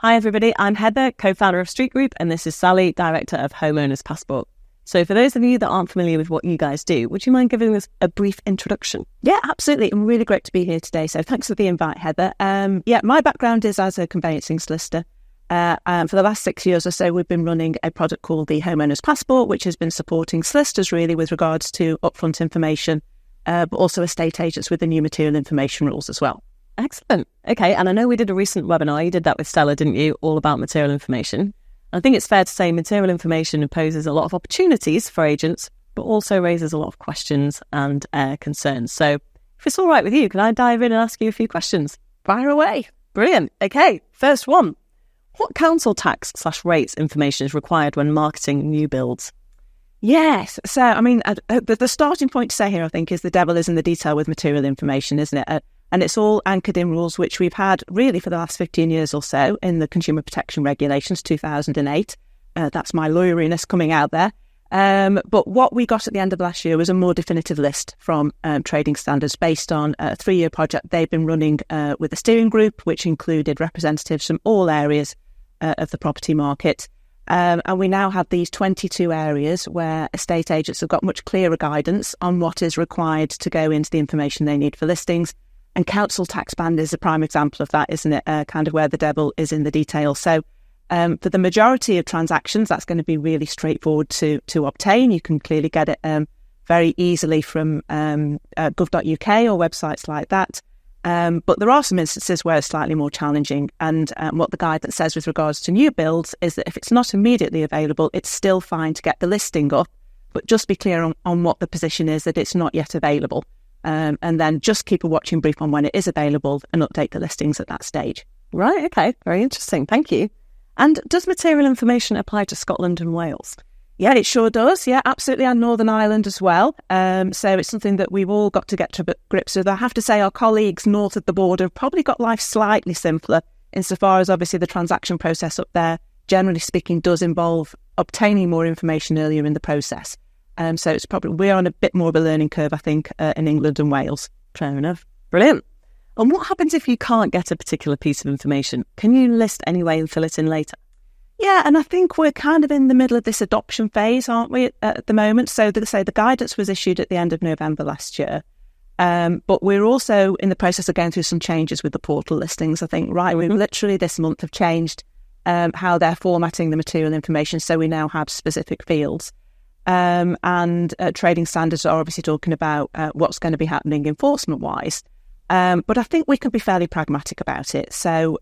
Hi everybody, I'm Heather, co-founder of Street Group, and this is Sally, director of Homeowners Passport. So for those of you that aren't familiar with what you guys do, would you mind giving us a brief introduction? Yeah, absolutely. I'm really great to be here today. So thanks for the invite, Heather. My background is as a conveyancing solicitor. For the last 6 years or so, we've been running a product called the Homeowners Passport, which has been supporting solicitors really with regards to upfront information, but also estate agents with the new material information rules as well. Excellent. Okay, and I know we did a recent webinar, you did that with Stella, didn't you, all about material information. I think it's fair to say material information poses a lot of opportunities for agents, but also raises a lot of questions and concerns. So if it's all right with you, can I dive in and ask you a few questions? Fire away. Brilliant. Okay, first one. What council tax/rates information is required when marketing new builds? Yes. So, the starting point to say here, I think, is the devil is in the detail with material information, isn't it? And it's all anchored in rules which we've had really for the last 15 years or so in the Consumer Protection Regulations 2008. That's my lawyeriness coming out there. But what we got at the end of last year was a more definitive list from Trading Standards based on a 3-year project they've been running with a steering group, which included representatives from all areas of the property market. And we now have these 22 areas where estate agents have got much clearer guidance on what is required to go into the information they need for listings. And council tax band is a prime example of that, isn't it? Kind of where the devil is in the detail. So for the majority of transactions, that's going to be really straightforward to obtain. You can clearly get it very easily from gov.uk or websites like that. But there are some instances where it's slightly more challenging. And what the guidance says with regards to new builds is that if it's not immediately available, it's still fine to get the listing up, but just be clear on what the position is that it's not yet available. And then just keep a watching brief on when it is available and update the listings at that stage. Right, okay, very interesting, thank you. And does material information apply to Scotland and Wales? Yeah, it sure does. Yeah, absolutely. And Northern Ireland as well. So it's something that we've all got to get to grips with. I have to say our colleagues north of the border have probably got life slightly simpler insofar as obviously the transaction process up there, generally speaking, does involve obtaining more information earlier in the process. So it's probably we're on a bit more of a learning curve, I think, in England and Wales. Fair enough. Brilliant. And what happens if you can't get a particular piece of information? Can you list anyway and fill it in later? Yeah, and I think we're kind of in the middle of this adoption phase, aren't we, at the moment? So the guidance was issued at the end of November last year. But we're also in the process of going through some changes with the portal listings, I think, right? We literally this month have changed how they're formatting the material information. So we now have specific fields. And Trading Standards are obviously talking about what's going to be happening enforcement-wise. But I think we can be fairly pragmatic about it. So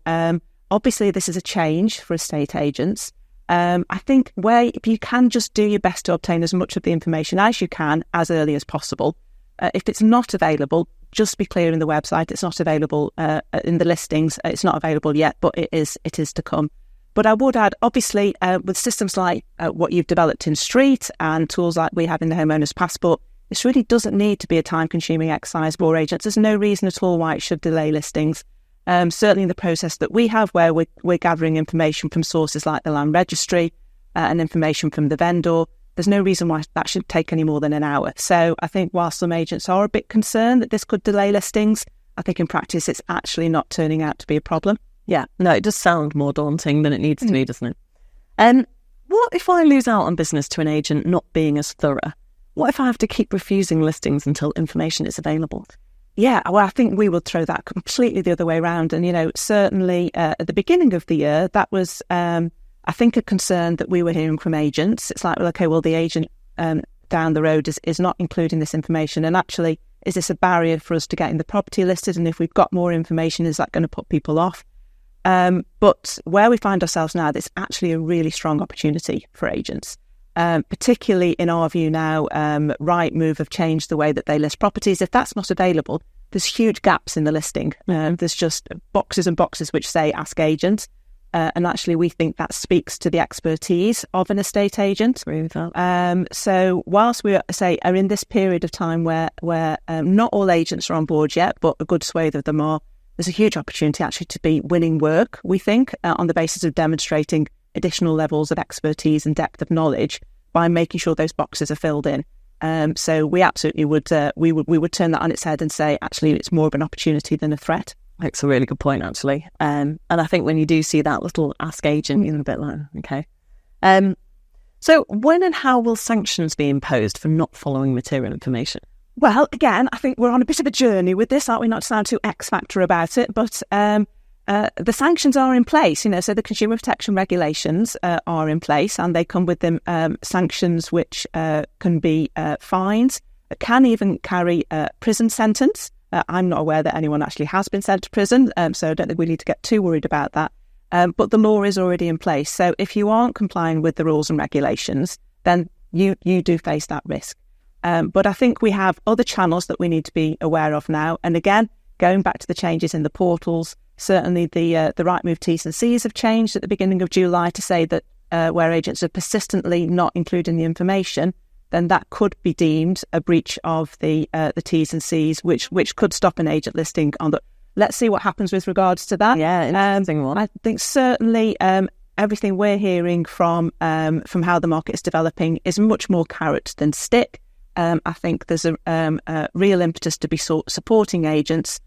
obviously this is a change for estate agents. I think if you can just do your best to obtain as much of the information as you can as early as possible. If it's not available, just be clear in the website. It's not available in the listings. It's not available yet, but it is to come. But I would add, obviously, with systems like what you've developed in Street and tools like we have in the Homeowners Passport, this really doesn't need to be a time-consuming exercise for agents. There's no reason at all why it should delay listings. Certainly in the process that we have, where we're gathering information from sources like the Land Registry and information from the vendor, there's no reason why that should take any more than an hour. So I think while some agents are a bit concerned that this could delay listings, I think in practice it's actually not turning out to be a problem. Yeah, no, it does sound more daunting than it needs to be, doesn't it? And what if I lose out on business to an agent not being as thorough? What if I have to keep refusing listings until information is available? Yeah, well, I think we would throw that completely the other way around. And, certainly at the beginning of the year, that was, I think, a concern that we were hearing from agents. It's like, well, okay, well, the agent down the road is not including this information. And actually, is this a barrier for us to getting the property listed? And if we've got more information, is that going to put people off? But where we find ourselves now, there's actually a really strong opportunity for agents, particularly in our view now. Rightmove have changed the way that they list properties. If that's not available, there's huge gaps in the listing. There's just boxes and boxes which say ask agent. And actually, we think that speaks to the expertise of an estate agent. Agree with that. So whilst we are in this period of time where not all agents are on board yet, but a good swathe of them are, there's a huge opportunity actually to be winning work, we think, on the basis of demonstrating additional levels of expertise and depth of knowledge by making sure those boxes are filled in. So we absolutely would we would turn that on its head and say, actually, it's more of an opportunity than a threat. That's a really good point, actually. And I think when you do see that little ask agent, you're a bit like, okay. So when and how will sanctions be imposed for not following material information? Well, again, I think we're on a bit of a journey with this, aren't we? Not to sound too X-factor about it, but the sanctions are in place, so the consumer protection regulations are in place, and they come with them sanctions which can be fines, can even carry a prison sentence. I'm not aware that anyone actually has been sent to prison, so I don't think we need to get too worried about that. But the law is already in place. So if you aren't complying with the rules and regulations, then you do face that risk. But I think we have other channels that we need to be aware of now. And again, going back to the changes in the portals, certainly the Rightmove T&Cs have changed at the beginning of July to say that where agents are persistently not including the information, then that could be deemed a breach of the T&Cs, which could stop an agent listing on the... Let's see what happens with regards to that. Yeah, interesting one. I think certainly everything we're hearing from how the market is developing is much more carrot than stick. I think there's a real impetus to be supporting agents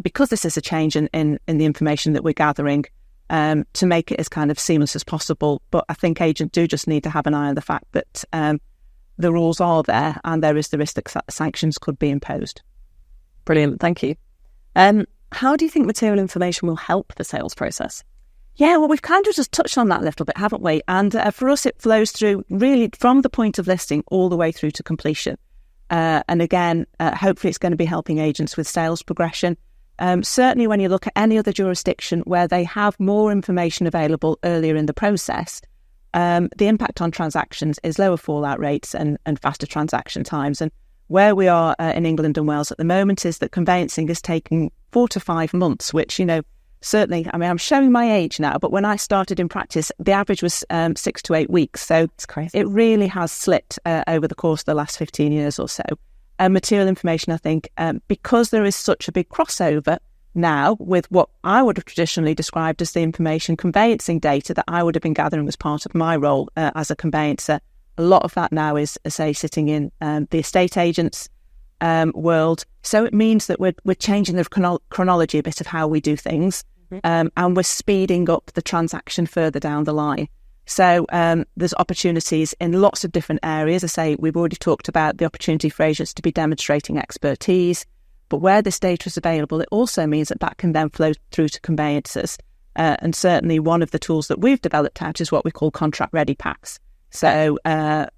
because this is a change in the information that we're gathering to make it as kind of seamless as possible. But I think agents do just need to have an eye on the fact that the rules are there and there is the risk that sanctions could be imposed. Brilliant, thank you. How do you think material information will help the sales process? Yeah, well, we've kind of just touched on that a little bit, haven't we? And for us, it flows through really from the point of listing all the way through to completion. And again, hopefully it's going to be helping agents with sales progression. Certainly when you look at any other jurisdiction where they have more information available earlier in the process, the impact on transactions is lower fallout rates and faster transaction times. And where we are in England and Wales at the moment is that conveyancing is taking 4 to 5 months, which, certainly, I'm showing my age now, but when I started in practice, the average was 6 to 8 weeks. So it's crazy. It really has slipped over the course of the last 15 years or so. Material information, I think, because there is such a big crossover now with what I would have traditionally described as the information conveyancing data that I would have been gathering as part of my role as a conveyancer. A lot of that now is, say, sitting in the estate agents world. So it means that we're changing the chronology a bit of how we do things, and we're speeding up the transaction further down the line. So there's opportunities in lots of different areas. I say we've already talked about the opportunity for agents to be demonstrating expertise, but where this data is available, it also means that can then flow through to conveyancers. And certainly one of the tools that we've developed out is what we call contract ready packs. So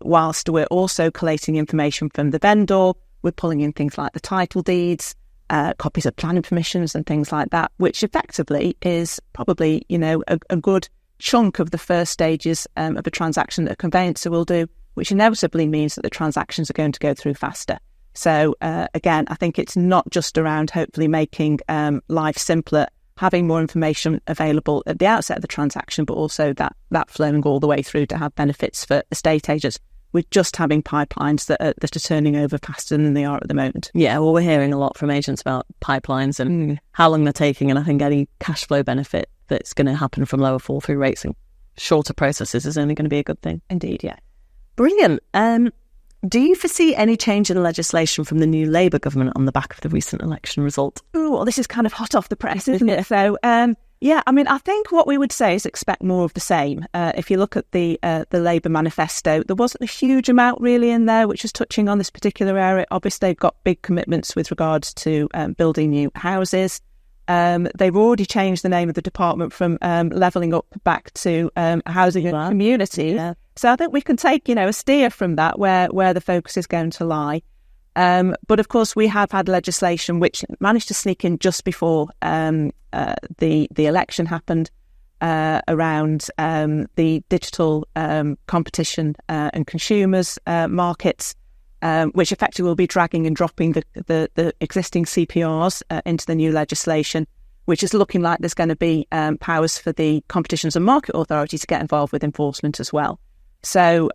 whilst we're also collating information from the vendor, we're pulling in things like the title deeds, copies of planning permissions and things like that, which effectively is probably, a good chunk of the first stages of a transaction that a conveyancer will do, which inevitably means that the transactions are going to go through faster. So again, I think it's not just around hopefully making life simpler, having more information available at the outset of the transaction, but also that flowing all the way through to have benefits for estate agents with just having pipelines that are turning over faster than they are at the moment. Yeah, well, we're hearing a lot from agents about pipelines and how long they're taking, and I think any cash flow benefit that's going to happen from lower fall-through rates and shorter processes is only going to be a good thing. Indeed, yeah. Brilliant. Do you foresee any change in legislation from the new Labour government on the back of the recent election result? Oh, well, this is kind of hot off the press, isn't it? So, I think what we would say is expect more of the same. If you look at the Labour manifesto, there wasn't a huge amount really in there which was touching on this particular area. Obviously, they've got big commitments with regards to building new houses. They've already changed the name of the department from levelling up back to housing and community. Yeah. So I think we can take, a steer from that where the focus is going to lie. But of course, we have had legislation which managed to sneak in just before the election happened around the digital competition and consumers markets, which effectively will be dragging and dropping the existing CPRs into the new legislation, which is looking like there's going to be powers for the Competitions and Market Authority to get involved with enforcement as well. So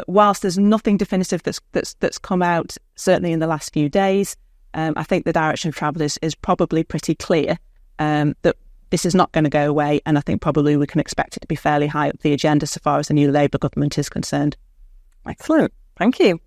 whilst there's nothing definitive that's come out, certainly in the last few days, I think the direction of travel is probably pretty clear that this is not going to go away, and I think probably we can expect it to be fairly high up the agenda so far as the new Labour government is concerned. Excellent. Thank you.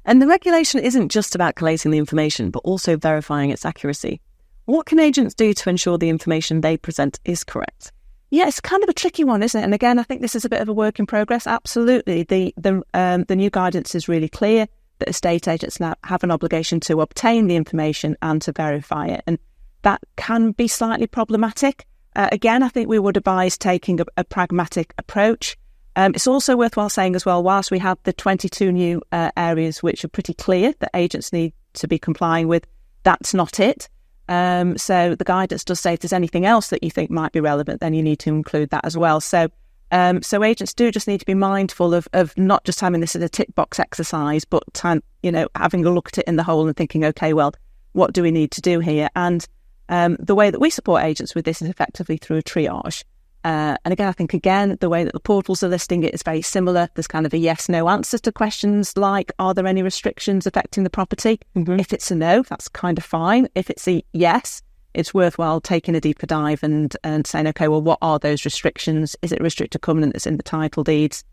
And the regulation isn't just about collating the information, but also verifying its accuracy. What can agents do to ensure the information they present is correct? Yeah, it's kind of a tricky one, isn't it? And again, I think this is a bit of a work in progress. Absolutely. The new guidance is really clear that estate agents now have an obligation to obtain the information and to verify it. And that can be slightly problematic. Again, I think we would advise taking a pragmatic approach. It's also worthwhile saying as well, whilst we have the 22 new areas which are pretty clear that agents need to be complying with, that's not it. So the guidance does say if there's anything else that you think might be relevant, then you need to include that as well. So agents do just need to be mindful of not just having this as a tick box exercise, but having a look at it in the whole and thinking, okay, well, what do we need to do here? And the way that we support agents with this is effectively through a triage. And again, I think, the way that the portals are listing it is very similar. There's kind of a yes-no answer to questions like, are there any restrictions affecting the property? Mm-hmm. If it's a no, that's kind of fine. If it's a yes, it's worthwhile taking a deeper dive and saying, okay, well, what are those restrictions? Is it a restricted covenant that's in the title deeds?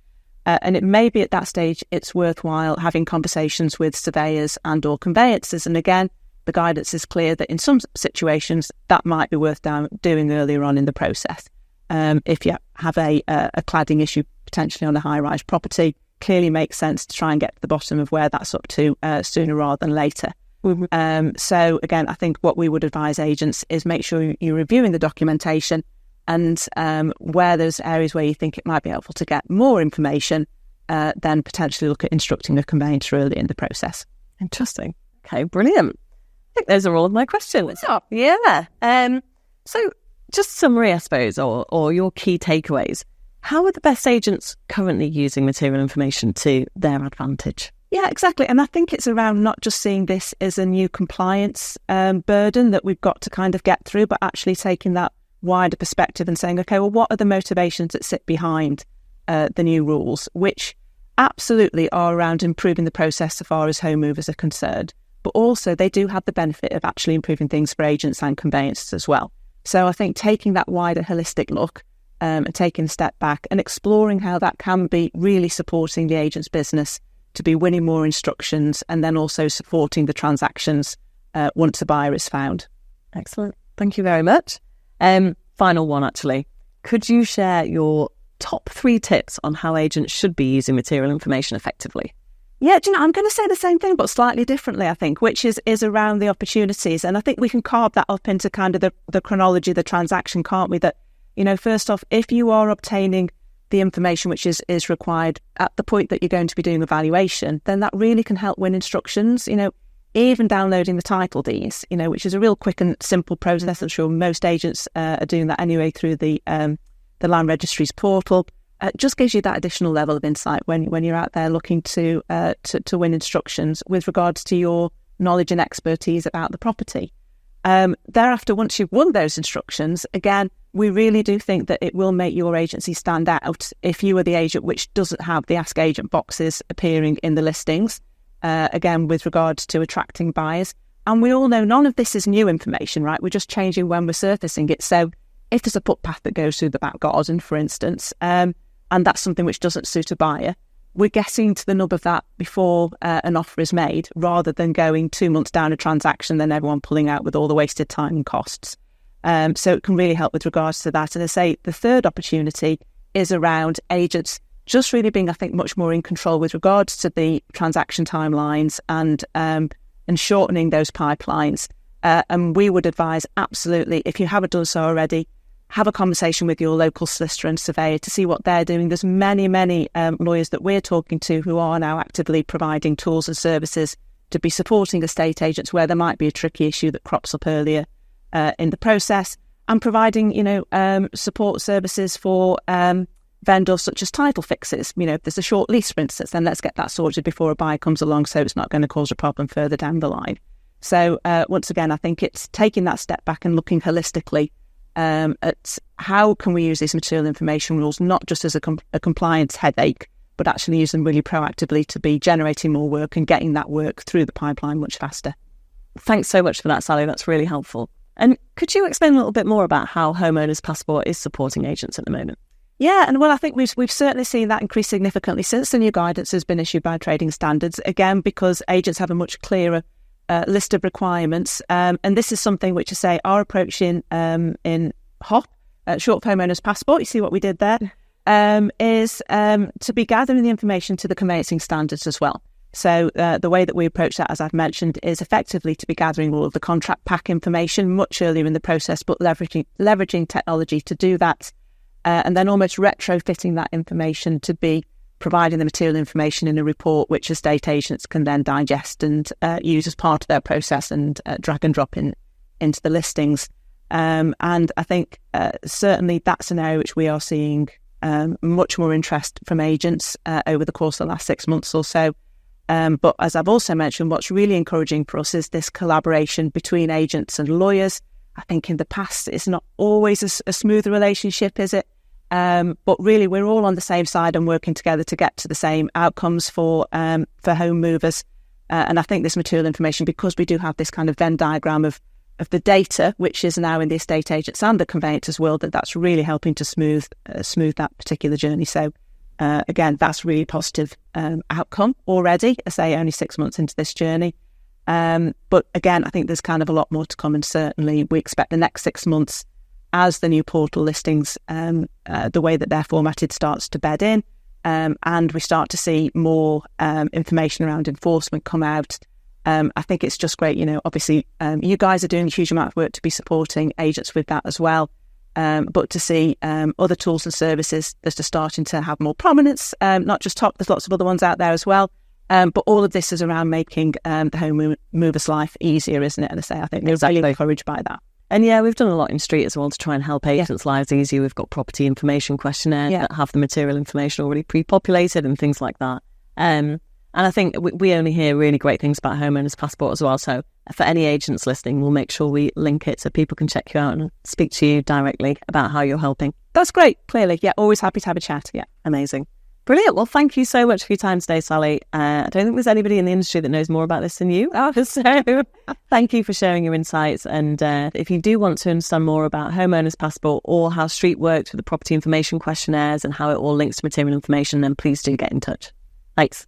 And it may be at that stage, it's worthwhile having conversations with surveyors and or conveyancers. And again, the guidance is clear that in some situations, that might be worth doing earlier on in the process. If you have a cladding issue potentially on a high-rise property, clearly makes sense to try and get to the bottom of where that's up to sooner rather than later. Mm-hmm. So again, I think what we would advise agents is make sure you're reviewing the documentation, and where there's areas where you think it might be helpful to get more information, then potentially look at instructing a conveyancer early in the process. Interesting. Okay, brilliant. I think those are all of my questions. Oh. Yeah. So just summary, I suppose, or your key takeaways. How are the best agents currently using material information to their advantage? Yeah, exactly. And I think it's around not just seeing this as a new compliance burden that we've got to kind of get through, but actually taking that wider perspective and saying, okay, well, what are the motivations that sit behind the new rules, which absolutely are around improving the process so far as home movers are concerned. But also they do have the benefit of actually improving things for agents and conveyancers as well. So I think taking that wider holistic look and taking a step back and exploring how that can be really supporting the agent's business to be winning more instructions and then also supporting the transactions once a buyer is found. Excellent. Thank you very much. Final one, actually. Could you share your top 3 tips on how agents should be using material information effectively? Yeah, I'm going to say the same thing, but slightly differently, I think, which is around the opportunities. And I think we can carve that up into kind of the chronology of the transaction, can't we? That, first off, if you are obtaining the information which is required at the point that you're going to be doing evaluation, then that really can help win instructions, even downloading the title deeds, which is a real quick and simple process. I'm sure most agents are doing that anyway through the Land Registry's portal. Just gives you that additional level of insight when you're out there looking to win instructions with regards to your knowledge and expertise about the property. Thereafter, once you've won those instructions, again, we really do think that it will make your agency stand out if you are the agent which doesn't have the Ask Agent boxes appearing in the listings, again, with regards to attracting buyers. And we all know none of this is new information, right? We're just changing when we're surfacing it. So if there's a footpath that goes through the back garden, for instance, and that's something which doesn't suit a buyer, we're getting to the nub of that before an offer is made, rather than going 2 months down a transaction, then everyone pulling out with all the wasted time and costs. So it can really help with regards to that. And I say the third opportunity is around agents just really being, I think, much more in control with regards to the transaction timelines and shortening those pipelines. And we would advise, absolutely, if you haven't done so already, have a conversation with your local solicitor and surveyor to see what they're doing. There's many lawyers that we're talking to who are now actively providing tools and services to be supporting estate agents where there might be a tricky issue that crops up earlier in the process, and providing, support services for vendors such as title fixes. If there's a short lease, for instance, then let's get that sorted before a buyer comes along so it's not going to cause a problem further down the line. So once again, I think it's taking that step back and looking holistically at how can we use these material information rules not just as a compliance headache, but actually use them really proactively to be generating more work and getting that work through the pipeline much faster. Thanks so much for that, Sally. That's really helpful. And could you explain a little bit more about how Homeowners Passport is supporting agents at the moment? Yeah, and well, I think we've certainly seen that increase significantly since the new guidance has been issued by Trading Standards, again, because agents have a much clearer list of requirements. And this is something which I say our approach in HOP, short for Homeowners Passport, you see what we did there, is to be gathering the information to the conveyancing standards as well. So the way that we approach that, as I've mentioned, is effectively to be gathering all of the contract pack information much earlier in the process, but leveraging technology to do that, and then almost retrofitting that information to be providing the material information in a report which estate agents can then digest and use as part of their process and drag and drop into the listings. And I think certainly that's an area which we are seeing much more interest from agents over the course of the last 6 months or so. But as I've also mentioned, what's really encouraging for us is this collaboration between agents and lawyers. I think in the past, it's not always a smooth relationship, is it? But really, we're all on the same side and working together to get to the same outcomes for home movers. And I think this material information, because we do have this kind of Venn diagram of the data, which is now in the estate agents and the conveyancers world, that's really helping to smooth that particular journey. So again, that's really positive outcome already, I say only 6 months into this journey. But again, I think there's kind of a lot more to come, and certainly we expect the next 6 months, as the new portal listings, the way that they're formatted starts to bed in, and we start to see more information around enforcement come out. I think it's just great, obviously you guys are doing a huge amount of work to be supporting agents with that as well. But to see other tools and services that are starting to have more prominence, not just TOP, there's lots of other ones out there as well. But all of this is around making the home mover's life easier, isn't it? And I think we're really encouraged by that. And yeah, we've done a lot in Street as well to try and help agents' lives easier. We've got property information questionnaires that have the material information already pre-populated and things like that. And I think we only hear really great things about Homeowners Passport as well. So for any agents listening, we'll make sure we link it so people can check you out and speak to you directly about how you're helping. That's great, clearly. Yeah, always happy to have a chat. Yeah, amazing. Brilliant. Well, thank you so much for your time today, Sally. I don't think there's anybody in the industry that knows more about this than you. So thank you for sharing your insights. And if you do want to understand more about Homeowners Passport or how Street works with the property information questionnaires and how it all links to material information, then please do get in touch. Thanks.